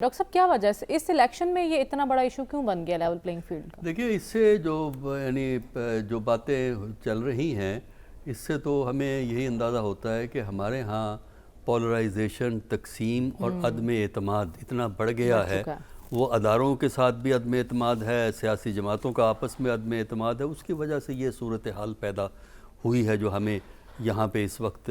Doctor صاحب کیا وجہ ہے اس الیکشن میں یہ اتنا بڑا ایشو کیوں بن گیا لیول پلینگ فیلڈ کا؟ دیکھیے اس سے جو باتیں چل رہی ہیں اس سے تو ہمیں یہی اندازہ ہوتا ہے کہ ہمارے ہاں پولرائزیشن، تقسیم اور عدم اعتماد اتنا بڑھ گیا ہے. وہ اداروں کے ساتھ بھی عدم اعتماد ہے، سیاسی جماعتوں کا آپس میں عدم اعتماد ہے. اس کی وجہ سے یہ صورتحال پیدا ہوئی ہے جو ہمیں یہاں پہ اس وقت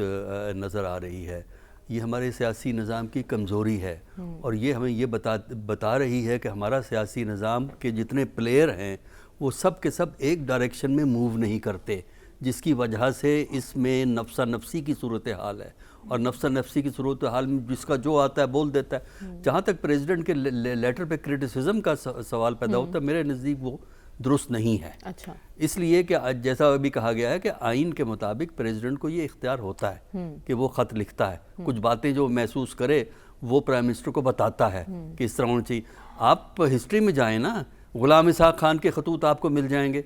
نظر آ رہی ہے. یہ ہمارے سیاسی نظام کی کمزوری ہے اور یہ ہمیں یہ بتا رہی ہے کہ ہمارا سیاسی نظام کے جتنے پلیئر ہیں وہ سب کے سب ایک ڈائریکشن میں موو نہیں کرتے، جس کی وجہ سے اس میں نفسا نفسی کی صورتحال ہے. اور نفسا نفسی کی صورتحال میں جس کا جو آتا ہے بول دیتا ہے. جہاں تک پریزیڈنٹ کے لیٹر پہ کرٹیسزم کا سوال پیدا ہوتا ہے، میرے نزدیک وہ درست نہیں ہے. اس لیے کہ جیسا ابھی کہا گیا ہے کہ آئین کے مطابق پریزیڈنٹ کو یہ اختیار ہوتا ہے کہ وہ خط لکھتا ہے، کچھ باتیں جو محسوس کرے وہ پرائم منسٹر کو بتاتا ہے کہ اس طرح ہونا چاہیے. آپ ہسٹری میں جائیں نا، غلام اسحاق خان کے خطوط آپ کو مل جائیں گے.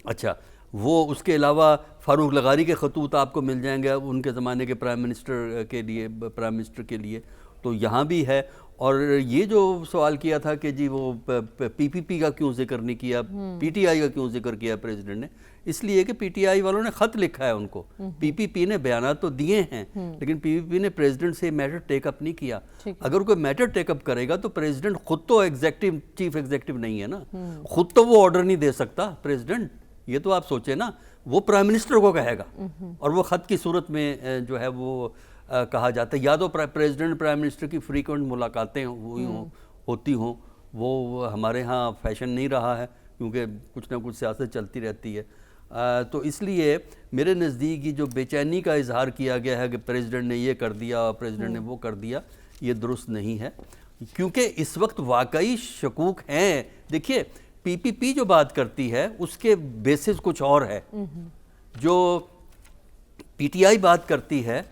اچھا، وہ اس کے علاوہ فاروق لغاری کے خطوط آپ کو مل جائیں گے ان کے زمانے کے پرائم منسٹر کے لیے. تو یہاں بھی ہے. اور یہ جو سوال کیا تھا کہ جی وہ پی پی پی کا کیوں ذکر نہیں کیا، پی ٹی آئی کا کیوں ذکر کیا پریزیڈنٹ نے، اس لیے کہ پی ٹی آئی والوں نے خط لکھا ہے ان کو. پی پی پی نے بیانات تو دیے ہیں لیکن پی پی پی نے پریزیڈنٹ سے میٹر ٹیک اپ نہیں کیا. اگر کوئی میٹر ٹیک اپ کرے گا تو پریزیڈنٹ خود تو چیف ایگزیکٹو نہیں ہے نا، خود تو وہ آرڈر نہیں دے سکتا پریزیڈنٹ. یہ تو آپ سوچیں نا، وہ پرائم منسٹر کو کہے گا اور وہ خط کی صورت میں جو ہے وہ کہا جاتا ہے. یا تو پریزیڈنٹ پرائم منسٹر کی فریکوینٹ ملاقاتیں ہوتی ہوں، وہ ہمارے ہاں فیشن نہیں رہا ہے کیونکہ کچھ نہ کچھ سیاست چلتی رہتی ہے. تو اس لیے میرے نزدیک جو بے چینی کا اظہار کیا گیا ہے کہ پریزیڈنٹ نے یہ کر دیا، پریزیڈنٹ نے وہ کر دیا، یہ درست نہیں ہے. کیونکہ اس وقت واقعی شکوک ہیں. دیکھیے پی پی پی جو بات کرتی ہے اس کے بیسس کچھ اور ہے، جو پی ٹی آئی بات کرتی ہے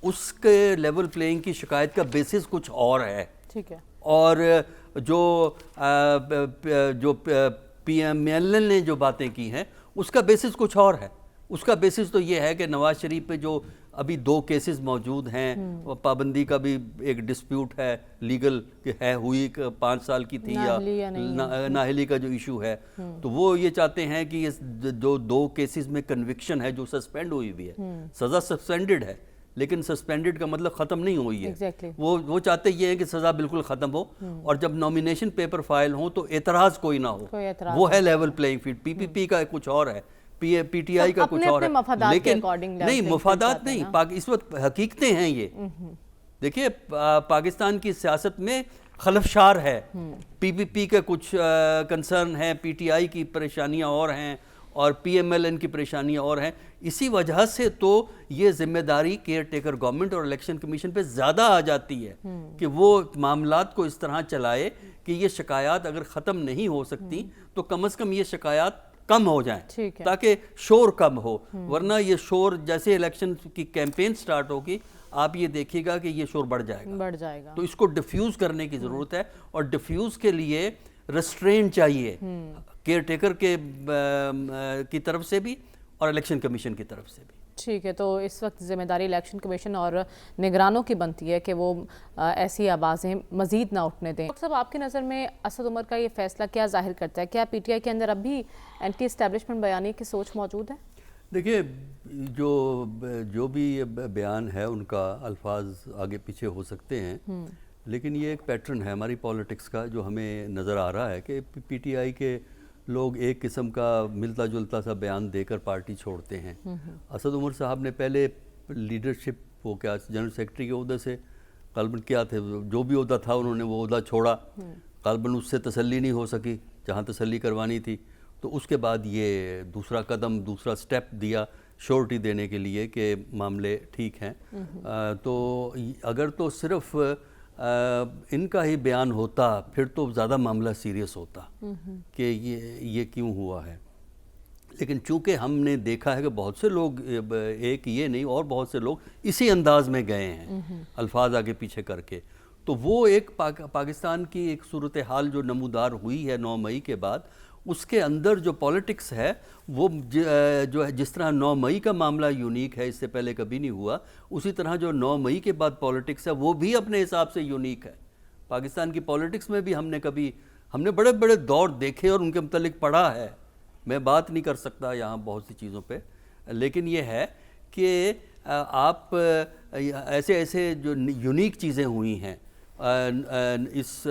اس کے لیول پلینگ کی شکایت کا بیسس کچھ اور ہے. اور جو پی ایم ایل ایل نے جو باتیں کی ہیں اس کا بیسس کچھ اور ہے. اس کا بیسس تو یہ ہے کہ نواز شریف پہ جو ابھی 2 کیسز موجود ہیں، پابندی کا بھی ایک ڈسپیوٹ ہے، لیگل ہے، ہوئی 5 سال کی تھی یا نااہلی کا جو ایشو ہے، تو وہ یہ چاہتے ہیں کہ یہ جو 2 کیسز میں کنوکشن ہے جو سسپینڈ ہوئی ہوئی ہے، سزا سسپینڈڈ ہے لیکن سسپینڈڈ کا مطلب ختم نہیں ہوئی ہے. وہ چاہتے یہ ہیں کہ سزا بالکل ختم ہو اور جب نومینیشن پیپر فائل ہوں تو اعتراض کوئی نہ ہو. وہ ہے لیول پلینگ فیلڈ. پی پی پی کا کچھ اور ہے، پی ٹی آئی کا کچھ اور ہے. لیکن نہیں، مفادات نہیں، اس وقت حقیقتیں ہیں یہ. دیکھیے پاکستان کی سیاست میں خلفشار ہے. پی پی پی کے کچھ کنسرن ہیں، پی ٹی آئی کی پریشانیاں اور ہیں اور پی ایم ایل این کی پریشانیاں اور ہیں. اسی وجہ سے تو یہ ذمہ داری کیئر ٹیکر گورنمنٹ اور الیکشن کمیشن پہ زیادہ آ جاتی ہے کہ وہ معاملات کو اس طرح چلائے کہ یہ شکایات اگر ختم نہیں ہو سکتی تو کم از کم یہ شکایات کم ہو جائیں تاکہ شور کم ہو. ورنہ یہ شور جیسے الیکشن کی کیمپین سٹارٹ ہوگی آپ یہ دیکھیے گا کہ یہ شور بڑھ جائے گا. تو اس کو ڈیفیوز کرنے کی ضرورت ہے اور ڈیفیوز کے لیے ریسٹرین چاہیے کیئر ٹیکر کی طرف سے بھی اور الیکشن کمیشن کی طرف سے بھی. ٹھیک ہے، تو اس وقت ذمہ داری الیکشن کمیشن اور نگرانوں کی بنتی ہے کہ وہ ایسی آوازیں مزید نہ اٹھنے دیں. ڈاکٹر صاحب آپ کی نظر میں اسد عمر کا یہ فیصلہ کیا ظاہر کرتا ہے؟ کیا پی ٹی آئی کے اندر اب بھی اینٹی اسٹیبلشمنٹ بیانیے کی سوچ موجود ہے؟ دیکھیے جو بھی بیان ہے ان کا الفاظ آگے پیچھے ہو سکتے ہیں لیکن یہ ایک پیٹرن ہے ہماری پولیٹکس کا جو ہمیں نظر آ رہا ہے کہ پی ٹی آئی کے لوگ ایک قسم کا ملتا جلتا سا بیان دے کر پارٹی چھوڑتے ہیں. اسد عمر صاحب نے پہلے لیڈرشپ وہ کیا جنرل سیکرٹری کے عہدے سے غالباً کیا تھے، جو بھی عہدہ تھا انہوں نے وہ عہدہ چھوڑا. غالباً اس سے تسلی نہیں ہو سکی جہاں تسلی کروانی تھی. تو اس کے بعد یہ دوسرا قدم، دوسرا سٹیپ دیا شورٹی دینے کے لیے کہ معاملے ٹھیک ہیں. تو اگر تو صرف ان کا ہی بیان ہوتا پھر تو زیادہ معاملہ سیریس ہوتا کہ یہ کیوں ہوا ہے. لیکن چونکہ ہم نے دیکھا ہے کہ بہت سے لوگ، ایک یہ نہیں اور بہت سے لوگ اسی انداز میں گئے ہیں الفاظ آگے پیچھے کر کے، تو وہ ایک پاکستان کی ایک صورتحال جو نمودار ہوئی ہے 9 مئی کے بعد، اس کے اندر جو پولیٹکس ہے وہ جو جس طرح 9 مئی کا معاملہ یونیک ہے، اس سے پہلے کبھی نہیں ہوا، اسی طرح جو 9 مئی کے بعد پولیٹکس ہے وہ بھی اپنے حساب سے یونیک ہے. پاکستان کی پولیٹکس میں بھی ہم نے بڑے بڑے دور دیکھے اور ان کے متعلق پڑھا ہے. میں بات نہیں کر سکتا یہاں بہت سی چیزوں پہ, لیکن یہ ہے کہ آپ ایسے جو یونیک چیزیں ہوئی ہیں اس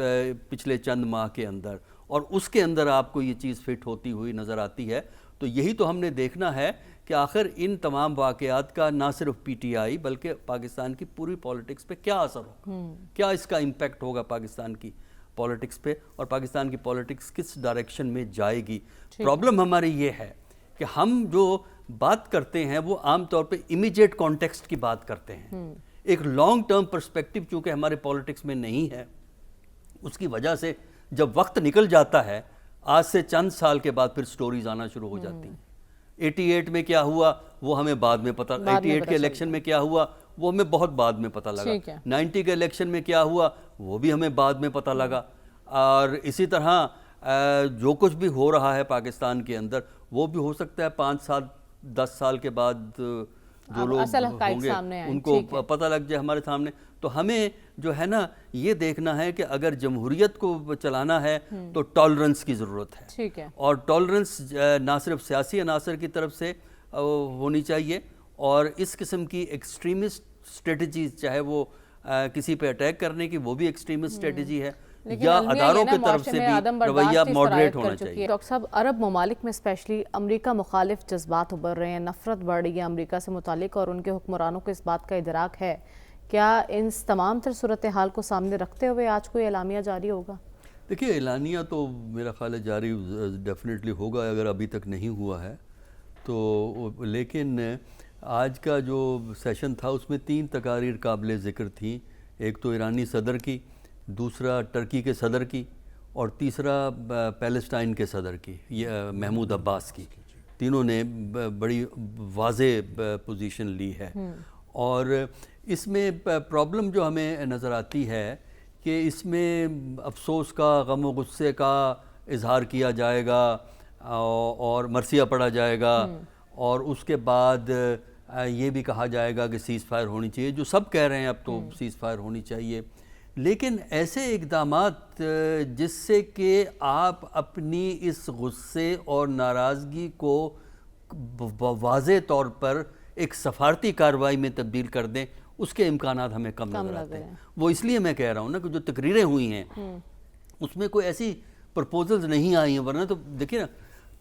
پچھلے چند ماہ کے اندر, اور اس کے اندر آپ کو یہ چیز فٹ ہوتی ہوئی نظر آتی ہے. تو یہی تو ہم نے دیکھنا ہے کہ آخر ان تمام واقعات کا نہ صرف پی ٹی آئی بلکہ پاکستان کی پوری پولیٹکس پہ کیا اثر ہوگا, کیا اس کا امپیکٹ ہوگا پاکستان کی پولیٹکس پہ, اور پاکستان کی پولیٹکس کس ڈائریکشن میں جائے گی. پرابلم ہماری یہ ہے کہ ہم جو بات کرتے ہیں وہ عام طور پہ امیجیٹ کانٹیکسٹ کی بات کرتے ہیں. ایک لانگ ٹرم پرسپیکٹو چونکہ ہمارے پولیٹکس میں نہیں ہے, اس کی وجہ سے جب وقت نکل جاتا ہے, آج سے چند سال کے بعد پھر سٹوریز آنا شروع ہو جاتی ہیں. 88 میں کیا ہوا وہ ہمیں بعد میں پتہ, 88 کے الیکشن میں کیا ہوا وہ ہمیں بہت بعد میں پتہ لگا, 90 کے الیکشن میں کیا ہوا وہ بھی ہمیں بعد میں پتہ لگا, اور اسی طرح جو کچھ بھی ہو رہا ہے پاکستان کے اندر وہ بھی ہو سکتا ہے 5 سال 10 سال کے بعد جو لوگ ہوں گے ان کو پتہ لگ جائے ہمارے سامنے. تو ہمیں جو ہے نا یہ دیکھنا ہے کہ اگر جمہوریت کو چلانا ہے تو ٹالرنس کی ضرورت ہے, اور ٹالرنس نہ صرف سیاسی عناصر کی طرف سے ہونی چاہیے, اور اس قسم کی ایکسٹریمسٹ اسٹریٹجیز چاہے وہ کسی پہ اٹیک کرنے کی وہ بھی ایکسٹریمسٹ اسٹریٹجی ہے, یا اداروں کی طرف سے بھی رویہ ماڈریٹ ہونا چاہیے. ڈاکٹر صاحب, عرب ممالک میں اسپیشلی امریکہ مخالف جذبات ابھر رہے ہیں, نفرت بڑھ رہی ہے امریکہ سے متعلق, اور ان کے حکمرانوں کو اس بات کا ادراک ہے. کیا ان تمام تر صورتحال کو سامنے رکھتے ہوئے آج کوئی اعلامیہ جاری ہوگا؟ دیکھیے اعلانیہ تو میرا خیال ہے جاری ڈیفینیٹلی ہوگا اگر ابھی تک نہیں ہوا ہے تو, لیکن آج کا جو سیشن تھا اس میں 3 تقاریر قابل ذکر تھیں. ایک تو ایرانی صدر کی, دوسرا ٹرکی کے صدر کی, اور تیسرا پیلسٹائن کے صدر کی, یہ محمود عباس کی. تینوں نے بڑی واضح پوزیشن لی ہے, اور اس میں پرابلم جو ہمیں نظر آتی ہے کہ اس میں افسوس کا, غم و غصے کا اظہار کیا جائے گا اور مرثیہ پڑھا جائے گا, اور اس کے بعد یہ بھی کہا جائے گا کہ سیز فائر ہونی چاہیے, جو سب کہہ رہے ہیں اب تو سیز فائر ہونی چاہیے. لیکن ایسے اقدامات جس سے کہ آپ اپنی اس غصے اور ناراضگی کو واضح طور پر ایک سفارتی کارروائی میں تبدیل کر دیں, اس کے امکانات ہمیں کم نظر آتے ہیں. وہ اس لیے میں کہہ رہا ہوں نا کہ جو تقریریں ہوئی ہیں اس میں کوئی ایسی پرپوزلز نہیں آئی ہیں, ورنہ تو دیکھیں نا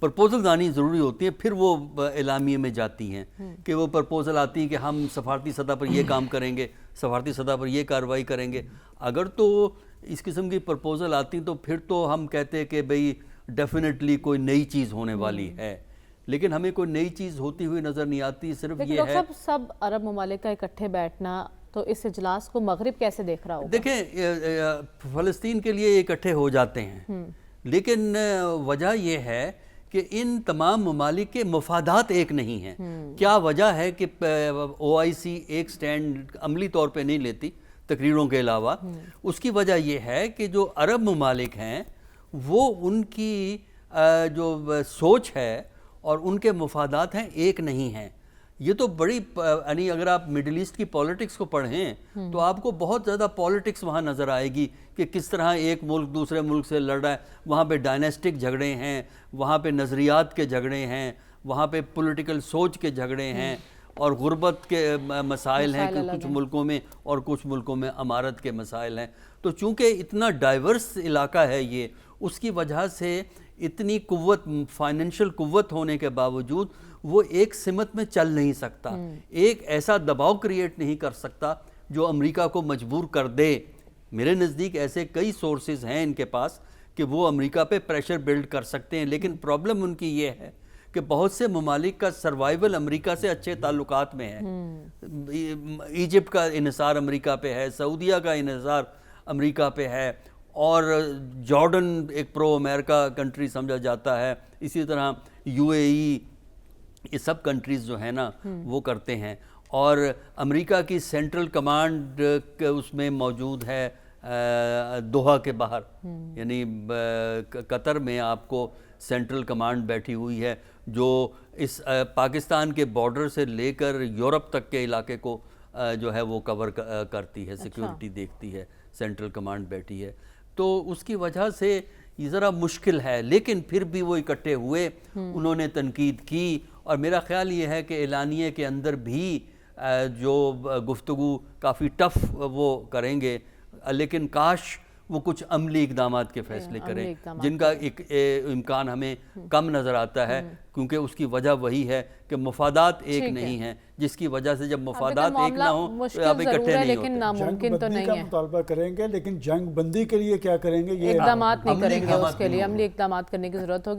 پرپوزلز آنی ضروری ہوتی ہیں, پھر وہ اعلامیے میں جاتی ہیں کہ وہ پرپوزل آتی ہیں کہ ہم سفارتی سطح پر یہ کام کریں گے, سفارتی سطح پر یہ کارروائی کریں گے. اگر تو اس قسم کی پرپوزل آتی تو پھر تو ہم کہتے کہ بھئی ڈیفینیٹلی کوئی نئی چیز ہونے والی ہے, لیکن ہمیں کوئی نئی چیز ہوتی ہوئی نظر نہیں آتی. صرف یہ ہے سب عرب ممالک کا اکٹھے بیٹھنا, تو اس اجلاس کو مغرب کیسے دیکھ رہا ہوگا؟ دیکھیں فلسطین کے لیے اکٹھے ہو جاتے ہیں, لیکن وجہ یہ ہے کہ ان تمام ممالک کے مفادات ایک نہیں ہیں. کیا وجہ ہے کہ OIC ایک سٹینڈ عملی طور پہ نہیں لیتی تقریروں کے علاوہ؟ اس کی وجہ یہ ہے کہ جو عرب ممالک ہیں وہ ان کی جو سوچ ہے اور ان کے مفادات ہیں ایک نہیں ہیں. یہ تو بڑی یعنی اگر آپ مڈل ایسٹ کی پولیٹکس کو پڑھیں تو آپ کو بہت زیادہ پولیٹکس وہاں نظر آئے گی کہ کس طرح ایک ملک دوسرے ملک سے لڑ رہا ہے. وہاں پہ ڈائنیسٹک جھگڑے ہیں, وہاں پہ نظریات کے جھگڑے ہیں, وہاں پہ پولیٹیکل سوچ کے جھگڑے ہیں, اور غربت کے مسائل ہیں کچھ ملکوں میں, اور کچھ ملکوں میں امارت کے مسائل ہیں. تو چونکہ اتنا ڈائیورس علاقہ ہے یہ, اس کی وجہ سے اتنی قوت, فائنینشل قوت ہونے کے باوجود وہ ایک سمت میں چل نہیں سکتا, ایک ایسا دباؤ کریٹ نہیں کر سکتا جو امریکہ کو مجبور کر دے. میرے نزدیک ایسے کئی سورسز ہیں ان کے پاس کہ وہ امریکہ پہ پریشر بلڈ کر سکتے ہیں, لیکن پرابلم ان کی یہ ہے کہ بہت سے ممالک کا سروائیول امریکہ سے اچھے تعلقات میں ہے. ایجپٹ کا انحصار امریکہ پہ ہے, سعودیہ کا انحصار امریکہ پہ ہے, اور جارڈن ایک پرو امریکہ کنٹری سمجھا جاتا ہے, اسی طرح UAE, یہ سب کنٹریز جو ہیں نا وہ کرتے ہیں. اور امریکہ کی سینٹرل کمانڈ اس میں موجود ہے دوحہ کے باہر, یعنی قطر میں آپ کو سینٹرل کمانڈ بیٹھی ہوئی ہے جو اس پاکستان کے بارڈر سے لے کر یورپ تک کے علاقے کو جو ہے وہ کور کرتی ہے, سیکیورٹی دیکھتی ہے, سینٹرل کمانڈ بیٹھی ہے، تو اس کی وجہ سے یہ ذرا مشکل ہے، لیکن پھر بھی وہ اکٹھے ہوئے، انہوں نے تنقید کی، اور میرا خیال یہ ہے کہ اعلانیے کے اندر بھی جو گفتگو کافی ٹف وہ کریں گے، لیکن کاش وہ کچھ عملی اقدامات کے فیصلے کریں، جن کا ایک امکان ہمیں کم نظر آتا ہے، کیونکہ اس کی وجہ وہی ہے کہ مفادات ایک نہیں ہیں، جس کی وجہ سے جب مفادات ایک نہ ہوں تو آپ اکٹھے نہیں ہوتے۔ لیکن ناممکن تو نہیں جنگ ہے، بندی کا مطالبہ کریں گے، لیکن جنگ بندی کے لیے کیا کریں گے، یہ اقدامات نہیں کریں گے، اس کے لیے عملی اقدامات کرنے کی ضرورت ہوگی۔